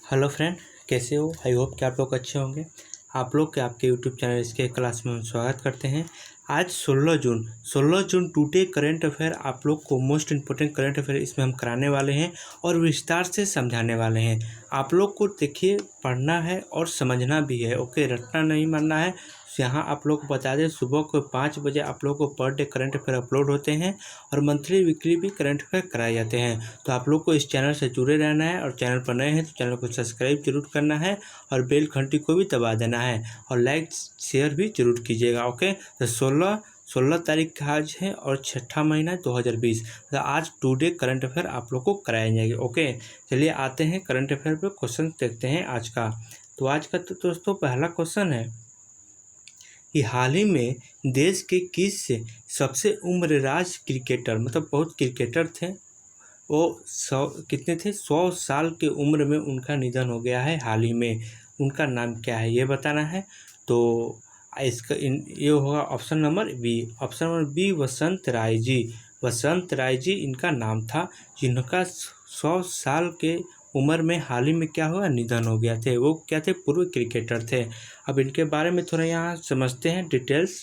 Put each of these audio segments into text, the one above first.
Hello friend, कैसे हो? I hope कि आप लोग अच्छे होंगे। आप लोग के आपके यूट्यूब चैनल इसके क्लास में हम स्वागत करते हैं। आज 16 जून टुडे करंट अफेयर आप लोग को मोस्ट इम्पोर्टेंट करंट अफेयर इसमें हम कराने वाले हैं और विस्तार से समझाने वाले हैं। आप लोग को देखिए, पढ़ना है और समझना भी है। ओके, रटना नहीं मानना है। यहाँ आप लोग को बता दें, सुबह को 5 बजे आप लोग को per day current affair upload होते हैं और मंथली वीकली भी करंट अफेयर कराए जाते हैं। तो आप लोग को इस चैनल से जुड़े रहना है और चैनल पर नए हैं तो चैनल को सब्सक्राइब जरूर करना है और बेल घंटी को भी दबा देना है और लाइक शेयर भी जरूर कीजिएगा। ओके, तो 16 तारीख का आज है और 6ठा महीना 2020। तो आज टुडे करंट अफेयर आप लोग को कराए जाएंगे। ओके, चलिए आते हैं करंट अफेयर पे, क्वेश्चन देखते हैं आज का। तो आज का तो दोस्तों पहला क्वेश्चन है कि हाल ही में देश के किस सबसे उम्रराज क्रिकेटर, मतलब बहुत क्रिकेटर थे, वो कितने थे, 100 साल की उम्र में उनका निधन हो गया है हाल ही में। उनका नाम क्या है ये बताना है। तो इसका ये होगा ऑप्शन नंबर बी, वसंत राय जी इनका नाम था, जिनका 100 साल के उम्र में हाल ही में क्या हुआ, निधन हो गया थे। वो क्या थे, पूर्व क्रिकेटर थे। अब इनके बारे में थोड़ा यहाँ समझते हैं डिटेल्स।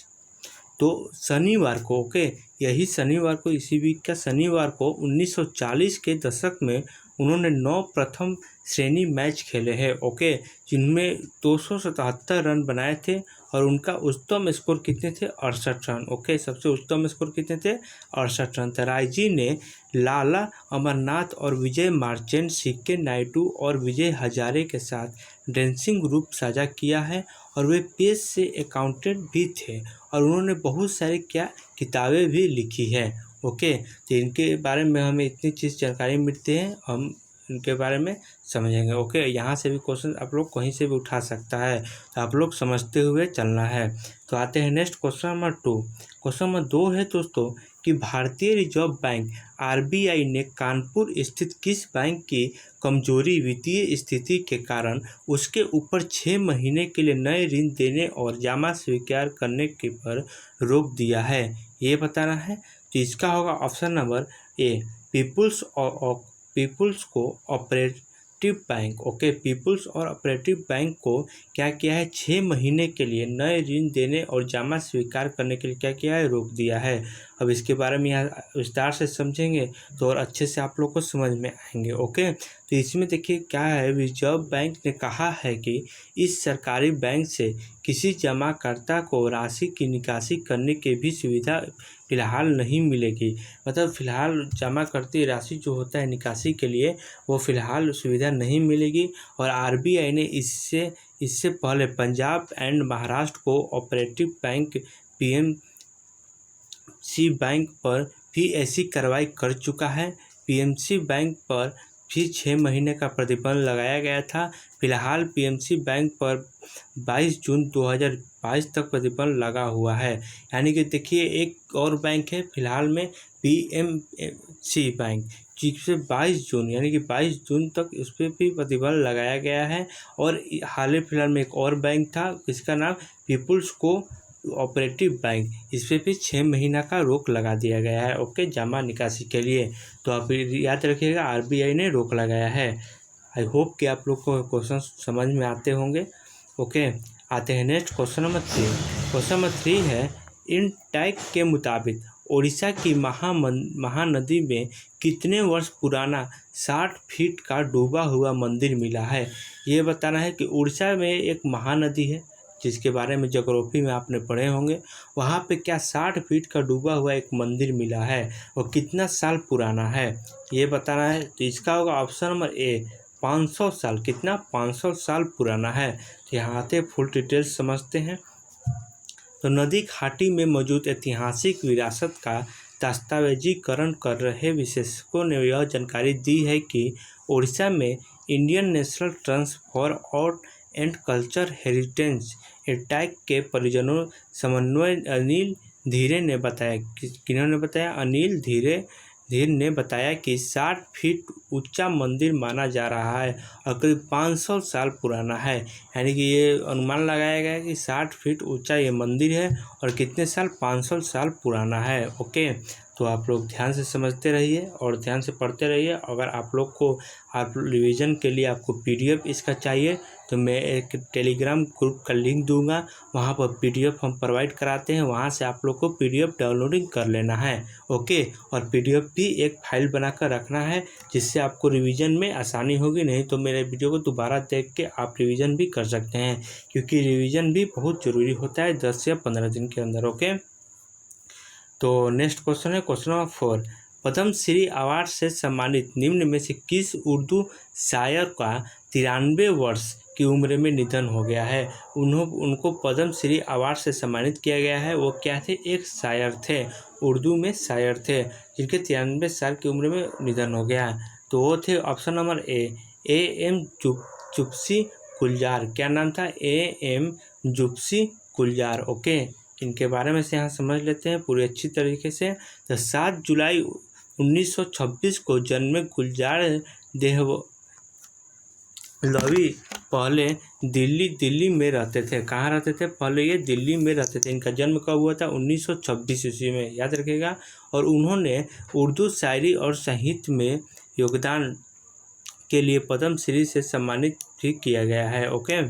तो शनिवार को, ओके, यही शनिवार को, इसी वीक का शनिवार को 1940 के दशक में उन्होंने 9 प्रथम श्रेणी मैच खेले हैं। ओके, जिनमें 277 रन बनाए थे और उनका उच्चतम स्कोर कितने थे, 68 रन। ओके, सबसे उच्चतम स्कोर कितने थे, 68 रन। राय जी ने लाला अमरनाथ और विजय मार्चेंट, सीके नायडू और विजय हजारे के साथ ड्रेसिंग ग्रुप साझा किया है और वे पेश से अकाउंटेंट भी थे और उन्होंने बहुत सारी किताबें भी लिखी है। ओके, तो इनके बारे में हमें इतनी चीज़ जानकारी मिलती है, हम इनके बारे में समझेंगे। ओके, यहाँ से भी क्वेश्चन आप लोग कहीं से भी उठा सकता है, तो आप लोग समझते हुए चलना है। तो आते हैं next question number 2। Question number 2 है दोस्तों कि भारतीय रिजर्व बैंक आरबीआई ने कानपुर स्थित किस बैंक की कमजोरी वित्तीय स्थिति के कारण उसके ऊपर 6 महीने के लिए नए ऋण देने और जमा स्वीकार करने के पर रोक दिया है, ये बताना है। तो इसका होगा option number A, people's co operative bank. Okay, people's और ऑपरेटिव बैंक को क्या किया है, 6 महीने के लिए नए ऋण देने और जमा स्वीकार करने के लिए क्या किया है, रोक दिया है। अब इसके बारे में यहाँ विस्तार से समझेंगे तो और अच्छे से आप लोग को समझ में आएंगे। ओके, तो इसमें देखिए क्या है, रिजर्व बैंक ने कहा है कि इस सरकारी बैंक से किसी जमाकर्ता को राशि की निकासी करने की भी सुविधा फ़िलहाल नहीं मिलेगी। मतलब फ़िलहाल जमा करती राशि जो होता है निकासी के लिए, वो फ़िलहाल सुविधा नहीं मिलेगी। और आरबीआई ने इससे पहले Punjab and Maharashtra co operative bank PMC bank पर भी ऐसी कार्रवाई कर चुका है। पीएमसी बैंक पर भी 6 महीने का प्रतिबंध लगाया गया था। फिलहाल पीएमसी बैंक पर 22 जून 2022 तक प्रतिबंध लगा हुआ है। यानी कि देखिए, एक और बैंक है फिलहाल में, पीएमसी बैंक, जिससे 22 जून यानी कि 22 जून तक उस पर भी प्रतिबंध लगाया गया है। और हाल ही फिलहाल में एक और बैंक था, इसका नाम पीपुल्स को ऑपरेटिव बैंक, इस पर भी 6 महीना का रोक लगा दिया गया है। ओके, जमा निकासी के लिए। तो आप याद रखिएगा, आरबीआई ने रोक लगाया है। आई होप कि आप लोग को क्वेश्चन समझ में आते होंगे। ओके, आते हैं next question number 3। Question number 3 है, इन टैग के मुताबिक ओडिशा की महानदी में कितने वर्ष पुराना 60 फीट का डूबा हुआ मंदिर मिला है, ये बताना है। कि उड़ीसा में एक महानदी है जिसके बारे में ज्योग्राफी में आपने पढ़े होंगे, वहाँ पे क्या 60 फीट का डूबा हुआ एक मंदिर मिला है और कितना साल पुराना है, ये बताना है। तो इसका होगा ऑप्शन नंबर ए, 500 साल। कितना, 500 साल पुराना है। तो यहाँ आते फुल डिटेल्स समझते हैं। तो नदी घाटी में मौजूद ऐतिहासिक विरासत का दस्तावेजीकरण कर रहे विशेषज्ञों ने यह जानकारी दी है कि ओडिशा में Indian national trust for art and culture heritage tag के परिजनों समन्वय अनिल धीरे ने बताया, किन्होंने बताया, अनिल धीर ने बताया कि 60 फीट ऊंचा मंदिर माना जा रहा है और करीब 500 साल पुराना है। यानी कि ये अनुमान लगाया गया है कि 60 फीट ऊंचा ये मंदिर है और कितने साल, 500 साल पुराना है। ओके, तो आप लोग ध्यान से समझते रहिए और ध्यान से पढ़ते रहिए। अगर आप लोग को आप रिवीजन के लिए आपको PDF इसका चाहिए तो मैं एक टेलीग्राम ग्रुप का लिंक दूंगा, वहाँ पर PDF हम प्रोवाइड कराते हैं, वहाँ से आप लोग को PDF डाउनलोडिंग कर लेना है। ओके, और PDF भी एक फाइल बनाकर रखना है जिससे आपको रिवीजन में आसानी होगी। नहीं तो मेरे वीडियो को दोबारा देख के आप रिवीजन भी कर सकते हैं, क्योंकि रिवीजन भी बहुत ज़रूरी होता है 10 या 15 दिन के अंदर। ओके, तो नेक्स्ट क्वेश्चन है question number 4। Padma Shri award से सम्मानित निम्न में से किस उर्दू शायर का 93 वर्ष की उम्र में निधन हो गया है? उनको पद्म श्री अवार्ड से सम्मानित किया गया है। वो क्या थे? एक शायर थे, उर्दू में शायर थे जिनके 93 साल की उम्र में निधन हो गया। तो वो थे ऑप्शन नंबर A.M. जुल्फ़ी गुलजार। क्या नाम था? A.M. जुल्फ़ी गुलजार। ओके, इनके बारे में से यहाँ समझ लेते हैं पूरी अच्छी तरीके से। तो 7 जुलाई 1926 को जन्मे गुलजार देहलवी पहले दिल्ली में रहते थे। कहाँ रहते थे? पहले ये दिल्ली में रहते थे। इनका जन्म कब हुआ था? 1926 ईस्वी में, याद रखिएगा। और उन्होंने उर्दू शायरी और साहित्य में योगदान के लिए पद्म श्री से सम्मानित भी किया गया है। ओके,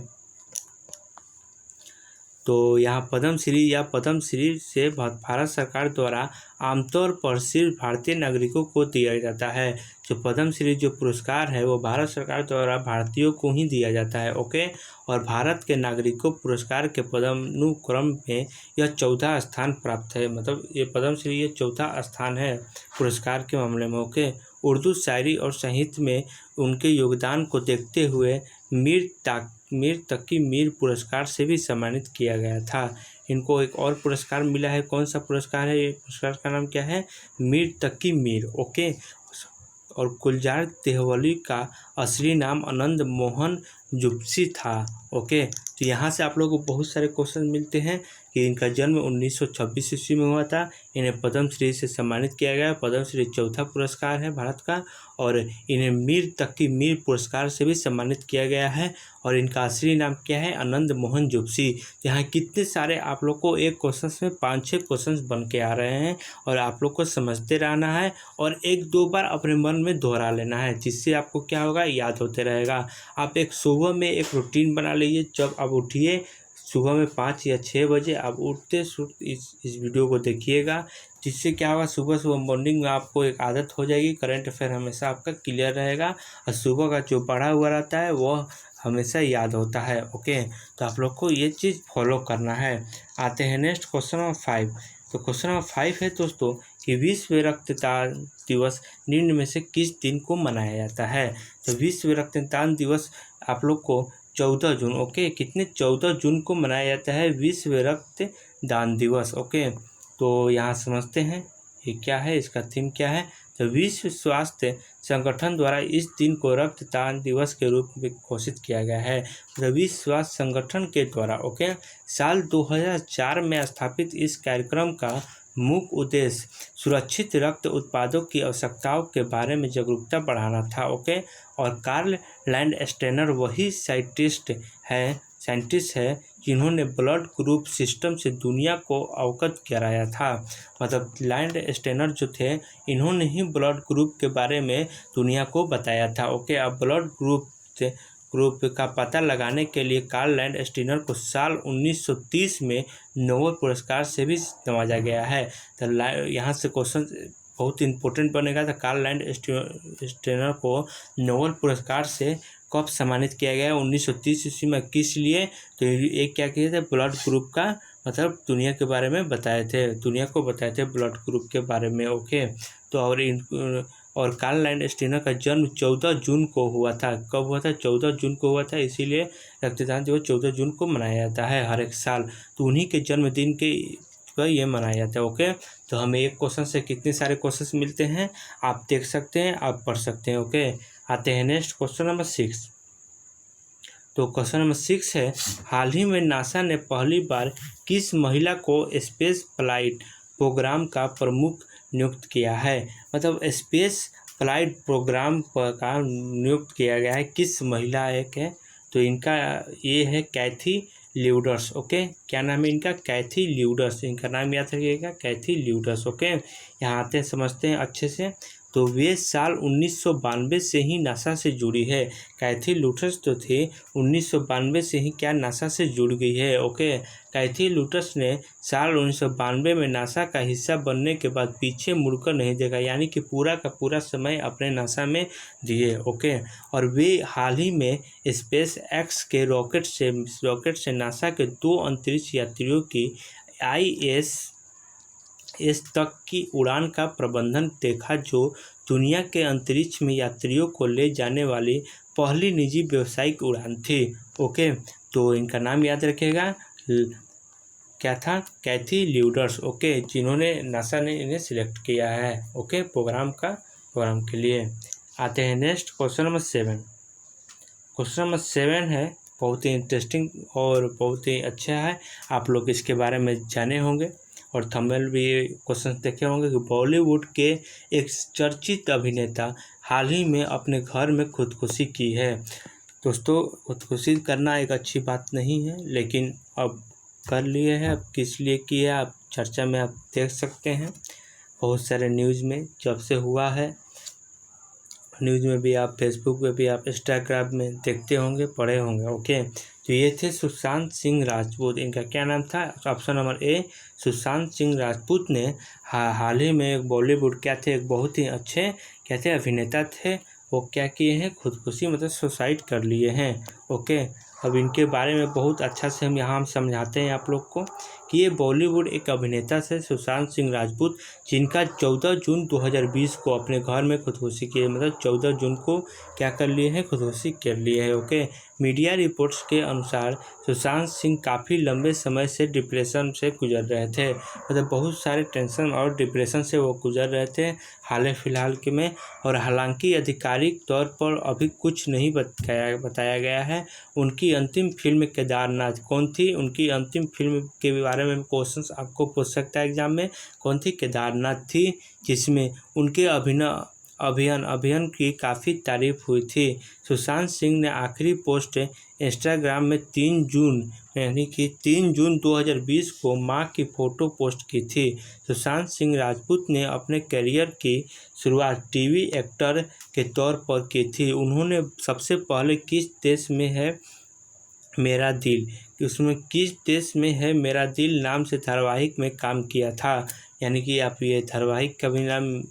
तो यहाँ पद्मश्री या पद्मश्री से भारत सरकार द्वारा आमतौर पर सिर्फ भारतीय नागरिकों को दिया जाता है। जो पद्मश्री जो पुरस्कार है वो भारत सरकार द्वारा भारतीयों को ही दिया जाता है। ओके, और भारत के नागरिकों पुरस्कार के पदानुक्रम में यह 14 स्थान प्राप्त है। मतलब ये पद्मश्री ये 14 स्थान है पुरस्कार के मामले में। ओके, उर्दू शायरी और साहित्य में उनके योगदान को देखते हुए मीर तकी मीर पुरस्कार से भी सम्मानित किया गया था। इनको एक और पुरस्कार मिला है। कौन सा पुरस्कार है? ये पुरस्कार का नाम क्या है? मीर तकी मीर। ओके, और गुलजार देहलवी का असली नाम आनंद मोहन जुल्फ़ी था। ओके, तो यहाँ से आप लोगों को बहुत सारे क्वेश्चन मिलते हैं कि इनका जन्म 1926 ईस्वी में हुआ था। इन्हें पद्मश्री से सम्मानित किया गया। पद्मश्री चौथा पुरस्कार है भारत का, और इन्हें मीर तकी मीर पुरस्कार से भी सम्मानित किया गया है। और इनका असली नाम क्या है? आनंद मोहन जुल्फ़ी। यहाँ कितने सारे आप लोग को एक क्वेश्चन में 5-6 क्वेश्चन बन के आ रहे हैं, और आप लोग को समझते रहना है और 1-2 बार अपने मन में दोहरा लेना है, जिससे आपको क्या होगा? याद होते रहेगा। आप एक सुबह में एक रूटीन बना लीजिए। जब आप उठिए सुबह में 5 या 6 बजे आप उठते इस वीडियो को देखिएगा, जिससे क्या होगा? सुबह मॉर्निंग में आपको एक आदत हो जाएगी। करंट अफेयर हमेशा आपका क्लियर रहेगा, और सुबह का जो पढ़ा हुआ रहता है वो हमेशा याद होता है। ओके, तो आप लोग को ये चीज़ फॉलो करना है। आते हैं नेक्स्ट क्वेश्चन नंबर 5। तो क्वेश्चन नंबर 5 है दोस्तों कि विश्व रक्तदान दिवस निम्न में से किस दिन को मनाया जाता है? तो विश्व रक्तदान दिवस आप लोग को 14 जून। ओके, कितने? 14 जून को मनाया जाता है विश्व रक्तदान दिवस। ओके, तो यहाँ समझते हैं ये क्या है, इसका थीम क्या है। तो विश्व स्वास्थ्य संगठन द्वारा इस दिन को रक्तदान दिवस के रूप में घोषित किया गया है। तो विश्व स्वास्थ्य संगठन के द्वारा ओके साल 2004 में स्थापित इस कार्यक्रम का मुख्य उद्देश्य सुरक्षित रक्त उत्पादों की आवश्यकताओं के बारे में जागरूकता बढ़ाना था। ओके, और कार्ल लैंडस्टेनर वही साइंटिस्ट है जिन्होंने ब्लड ग्रुप सिस्टम से दुनिया को अवगत कराया था। मतलब लैंडस्टेनर जो थे इन्होंने ही ब्लड ग्रुप के बारे में दुनिया को बताया था। ओके, अब ब्लड ग्रुप का पता लगाने के लिए कार्ल लैंडस्टेनर को साल 1930 में नोबेल पुरस्कार से भी नवाजा गया है। तो यहाँ से क्वेश्चन बहुत इंपॉर्टेंट बनेगा। तो कार्ल लैंडस्टेनर को नोबेल पुरस्कार से कब सम्मानित किया गया? 1930 ईस्वी में। किस लिए? तो एक क्या किए थे? ब्लड ग्रुप का मतलब दुनिया के बारे में बताए थे, दुनिया को बताए थे ब्लड ग्रुप के बारे में। ओके, तो और कार्ल लैंडस्टेनर का जन्म 14 जून को हुआ था। कब हुआ था? 14 जून को हुआ था, इसीलिए रक्तदान दिवस 14 जून को मनाया जाता है हर एक साल। तो उन्हीं के जन्मदिन के ये मनाया जाता है। ओके, तो हमें एक क्वेश्चन से कितने सारे क्वेश्चन मिलते हैं आप देख सकते हैं, आप पढ़ सकते हैं। ओके, आते हैं नेक्स्ट क्वेश्चन नंबर 6। तो क्वेश्चन नंबर 6 है, हाल ही में नासा ने पहली बार किस महिला को स्पेस फ्लाइट प्रोग्राम का प्रमुख नियुक्त किया है? मतलब स्पेस फ्लाइट प्रोग्राम का नियुक्त किया गया है, किस महिला एक है? तो इनका ये है कैथी ल्यूडर्स। ओके, क्या नाम है इनका? कैथी ल्यूडर्स। इनका नाम याद रखिएगा, कैथी ल्यूडर्स। ओके, यहाँ आते हैं, समझते हैं अच्छे से। तो वे साल 1992 से ही नासा से जुड़ी है। कैथी ल्यूडर्स जो थी 1992 से ही क्या नासा से जुड़ गई है। ओके, कैथी ल्यूडर्स ने साल 1992 में नासा का हिस्सा बनने के बाद पीछे मुड़कर नहीं देखा, यानी कि पूरा का पूरा समय अपने नासा में दिए। ओके, और वे हाल ही में स्पेस एक्स के रॉकेट से नासा के 2 अंतरिक्ष यात्रियों की ISS तक की उड़ान का प्रबंधन देखा, जो दुनिया के अंतरिक्ष में यात्रियों को ले जाने वाली पहली निजी व्यावसायिक उड़ान थी। ओके, तो इनका नाम याद रखिएगा, क्या था? कैथी ल्यूडर्स। ओके, जिन्होंने नासा ने इन्हें सिलेक्ट किया है। ओके, प्रोग्राम के लिए। आते हैं next, question number 7। Question number 7 है, बहुत ही इंटरेस्टिंग और बहुत ही अच्छा है। आप लोग इसके बारे में जाने होंगे और थंबनेल भी क्वेश्चन देखे होंगे कि बॉलीवुड के एक चर्चित अभिनेता हाल ही में अपने घर में खुदकुशी की है। दोस्तों, खुदकुशी करना एक अच्छी बात नहीं है, लेकिन अब कर लिए है। अब किस लिए किया है, आप चर्चा में आप देख सकते हैं, बहुत सारे न्यूज़ में जब से हुआ है। न्यूज़ में भी आप, फेसबुक पे भी आप, इंस्टाग्राम में देखते होंगे, पढ़े होंगे। ओके, तो ये थे सुशांत सिंह राजपूत। इनका क्या नाम था? Option number A, Sushant Singh Rajput ने हाल ही में एक बॉलीवुड क्या थे, एक बहुत ही अच्छे क्या थे, अभिनेता थे। वो क्या किए हैं? खुदकुशी मतलब सुसाइड कर लिए हैं। ओके, अब इनके बारे में बहुत अच्छा से हम समझाते हैं आप लोग को कि ये बॉलीवुड एक अभिनेता थे सुशांत सिंह राजपूत, जिनका 14 जून 2020 को अपने घर में खुदकुशी की, मतलब 14 जून को क्या कर लिए हैं? खुदकुशी कर लिए हैं। ओके, मीडिया रिपोर्ट्स के अनुसार सुशांत सिंह काफ़ी लंबे समय से डिप्रेशन से गुजर रहे थे, मतलब बहुत सारे टेंशन और डिप्रेशन से वो गुजर रहे थे हाल फिलहाल के में। और हालांकि आधिकारिक तौर पर अभी कुछ नहीं बताया गया है। उनकी अंतिम फिल्म केदारनाथ कौन थी? उनकी अंतिम फिल्म के बारे में क्वेश्चंस आपको पूछ सकता है एग्जाम में, कौन थी? केदारनाथ थी, जिसमें उनके अभिनय की काफ़ी तारीफ हुई थी। सुशांत सिंह ने आखिरी पोस्ट इंस्टाग्राम में 3 जून यानी कि 3 जून 2020 को मां की फ़ोटो पोस्ट की थी। सुशांत सिंह राजपूत ने अपने करियर की शुरुआत टीवी एक्टर के तौर पर की थी। उन्होंने सबसे पहले किस देश में है मेरा दिल, उसमें किस देश में है मेरा दिल नाम से धारावाहिक में काम किया था। यानी कि आप ये धारावाहिक का भी नाम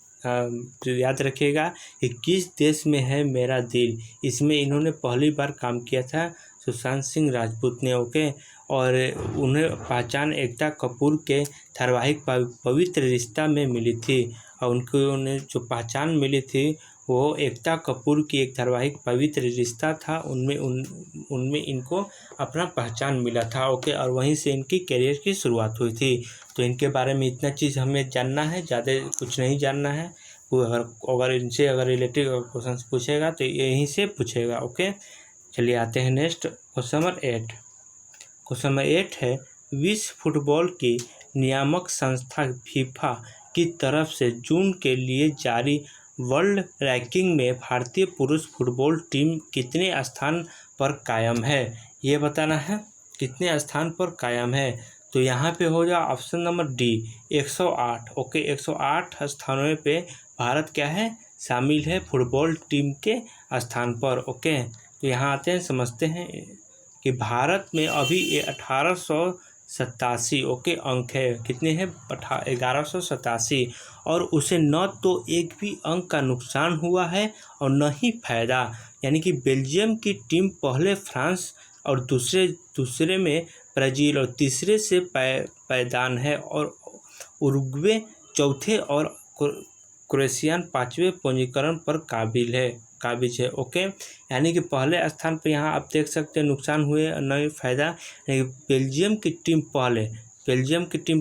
याद रखिएगा कि किस देश में है मेरा दिल, इसमें इन्होंने पहली बार काम किया था सुशांत सिंह राजपूत ने। ओके, और उन्हें पहचान एकता कपूर के धारावाहिक पवित्र रिश्ता में मिली थी, और उन्हें जो पहचान मिली थी वो एकता कपूर की एक धारावाहिक पवित्र रिश्ता था, उनमें इनको अपना पहचान मिला था। ओके, और वहीं से इनकी करियर की शुरुआत हुई थी। तो इनके बारे में इतना चीज़ हमें जानना है, ज़्यादा कुछ नहीं जानना है। अगर इनसे रिलेटेड क्वेश्चन पूछेगा तो यहीं से पूछेगा। ओके, चलिए आते हैं next, question number 8। Question number 8 है, विश्व फुटबॉल की नियामक संस्था फीफा की तरफ से जून के लिए जारी वर्ल्ड रैंकिंग में भारतीय पुरुष फुटबॉल टीम कितने स्थान पर कायम है? ये बताना है कितने स्थान पर कायम है। तो यहाँ पे हो जाए ऑप्शन नंबर डी, 108। ओके, 108 स्थानों पे भारत क्या है? शामिल है फुटबॉल टीम के स्थान पर। ओके, तो यहाँ आते हैं, समझते हैं कि भारत में अभी ये 1887 ओके अंक है। कितने हैं? 1187, और उसे न तो एक भी अंक का नुकसान हुआ है और न ही फायदा। यानी कि बेल्जियम की टीम पहले फ्रांस और दूसरे में ब्राज़ील और तीसरे से पायदान है, और उरुग्वे चौथे और क्रोएशिया 5वें पंजीकरण पर काबिज है। ओके, यानी कि पहले स्थान पर यहाँ आप देख सकते हैं नुकसान हुए न फायदा। बेल्जियम की टीम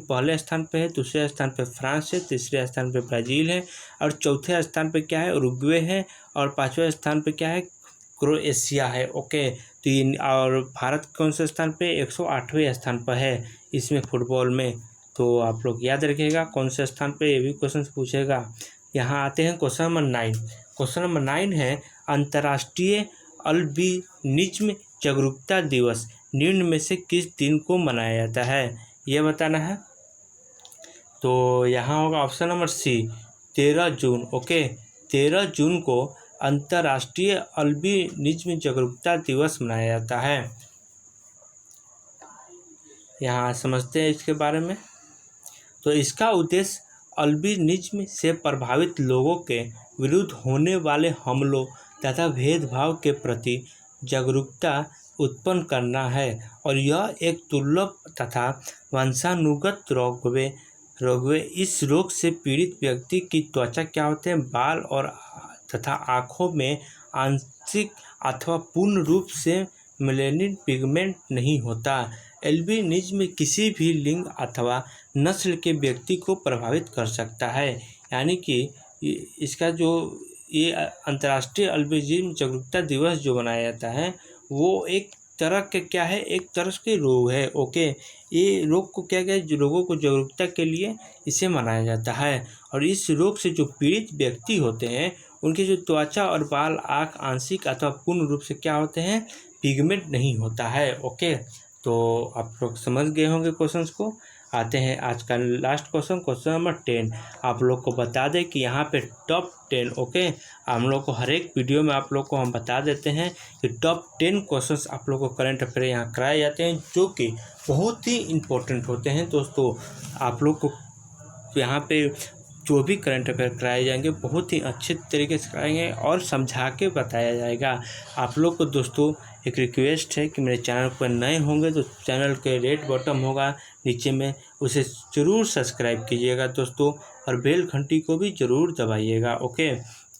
पहले स्थान पे है, दूसरे स्थान पे फ्रांस है, तीसरे स्थान पे ब्राज़ील है, और चौथे स्थान पे क्या है? उरुग्वे है, और 5वें स्थान पे क्या है? क्रोएशिया है। ओके, तो और भारत कौन से स्थान पे? 108वें स्थान पर है इसमें फुटबॉल में। तो आप लोग याद रखिएगा कौन से स्थान पे, ये भी क्वेश्चन पूछेगा। यहाँ आते हैं क्वेश्चन नंबर 9। क्वेश्चन नंबर 9 है, अंतर्राष्ट्रीय अल्बिनिज्म जागरूकता दिवस निम्न में से किस दिन को मनाया जाता है, ये बताना है। तो यहाँ होगा ऑप्शन नंबर सी 13 जून। ओके, 13 जून को अंतर्राष्ट्रीय अल्बिनिज्म जागरूकता दिवस मनाया जाता है। यहाँ समझते हैं इसके बारे में। तो इसका उद्देश्य अल्बिनिज्म से प्रभावित लोगों के विरुद्ध होने वाले हमलों तथा भेदभाव के प्रति जागरूकता उत्पन्न करना है और यह एक दुर्लभ तथा वंशानुगत रोग इस रोग से पीड़ित व्यक्ति की त्वचा क्या होते हैं, बाल और तथा आँखों में आंशिक अथवा पूर्ण रूप से मेलानिन पिगमेंट नहीं होता। एल्बिनिज्म किसी भी लिंग अथवा नस्ल के व्यक्ति को प्रभावित कर सकता है। यानी कि इसका जो ये अंतर्राष्ट्रीय अल्बिनिज्म जागरूकता दिवस जो मनाया जाता है वो एक तरह के क्या है, एक तरह के रोग है। ओके, ये रोग को क्या क्या रोगों को जागरूकता के लिए इसे मनाया जाता है और इस रोग से जो पीड़ित व्यक्ति होते हैं उनकी जो त्वचा और बाल आँख आंशिक अथवा पूर्ण रूप से क्या होते हैं, पिगमेंट नहीं होता है। ओके, तो आप लोग समझ गए होंगे क्वेश्चंस को। आते हैं आज का लास्ट क्वेश्चन, क्वेश्चन नंबर 10। आप लोग को बता दें कि यहाँ पे टॉप 10, ओके, हम लोग को हर एक वीडियो में आप लोग को हम बता देते हैं कि टॉप 10 क्वेश्चंस आप लोग को करंट अफेयर यहाँ कराए जाते हैं जो कि बहुत ही इम्पोर्टेंट होते हैं। दोस्तों आप लोग को यहाँ पे जो भी करंट अफेयर कराए जाएंगे बहुत ही अच्छे तरीके से कराएंगे और समझा के बताया जाएगा। आप लोग को दोस्तों एक रिक्वेस्ट है कि मेरे चैनल पर नए होंगे तो चैनल के रेड बटन होगा नीचे में, उसे ज़रूर सब्सक्राइब कीजिएगा दोस्तों और बेल घंटी को भी ज़रूर दबाइएगा। ओके,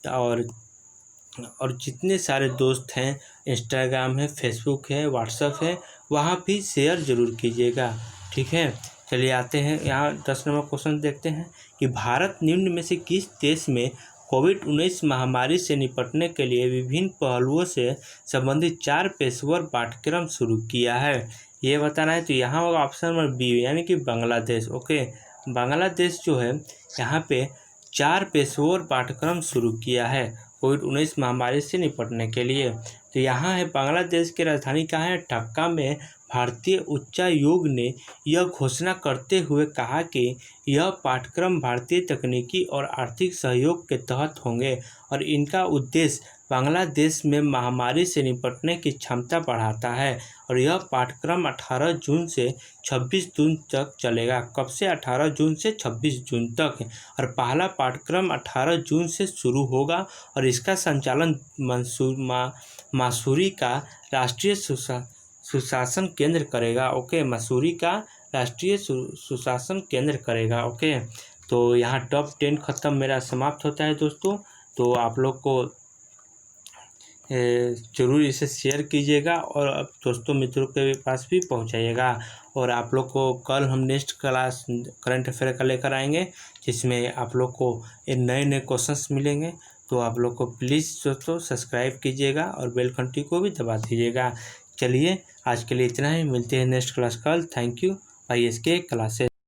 और जितने सारे दोस्त हैं, इंस्टाग्राम है, फेसबुक है, व्हाट्सएप है, वहाँ भी शेयर ज़रूर कीजिएगा। ठीक है, चलिए आते हैं यहाँ 10 नंबर क्वेश्चन देखते हैं कि भारत निम्न में से किस देश में कोविड-19 महामारी से निपटने के लिए विभिन्न पहलुओं से संबंधित 4 पेशेवर पाठ्यक्रम शुरू किया है, ये बताना है। तो यहाँ होगा ऑप्शन नंबर बी यानी कि बांग्लादेश। ओके, बांग्लादेश जो है यहाँ पे 4 पेशेवर पाठ्यक्रम शुरू किया है कोविड-19 महामारी से निपटने के लिए। तो यहाँ है बांग्लादेश की राजधानी कहाँ है, ढाका में। भारतीय उच्चायोग ने यह घोषणा करते हुए कहा कि यह पाठ्यक्रम भारतीय तकनीकी और आर्थिक सहयोग के तहत होंगे और इनका उद्देश्य बांग्लादेश में महामारी से निपटने की क्षमता बढ़ाता है और यह पाठ्यक्रम 18 जून से 26 जून तक चलेगा। कब से? 18 जून से 26 जून तक। और पहला पाठ्यक्रम 18 जून से शुरू होगा और इसका संचालन मसूरी का राष्ट्रीय सुशासन केंद्र करेगा। ओके, मसूरी का राष्ट्रीय सुशासन केंद्र करेगा। ओके, तो यहाँ टॉप 10 खत्म मेरा समाप्त होता है दोस्तों। तो आप लोग को ज़रूर इसे शेयर कीजिएगा और दोस्तों मित्रों के पास भी पहुँचाइएगा। और आप लोग को कल हम नेक्स्ट क्लास करंट अफेयर का लेकर आएंगे जिसमें आप लोग को नए नए क्वेश्चंस मिलेंगे। तो आप लोग को प्लीज़ दोस्तों सब्सक्राइब कीजिएगा और बेल घंटी को भी दबा दीजिएगा। चलिए आज के लिए इतना ही, मिलते हैं नेक्स्ट क्लास कल। Thank you ISK classes.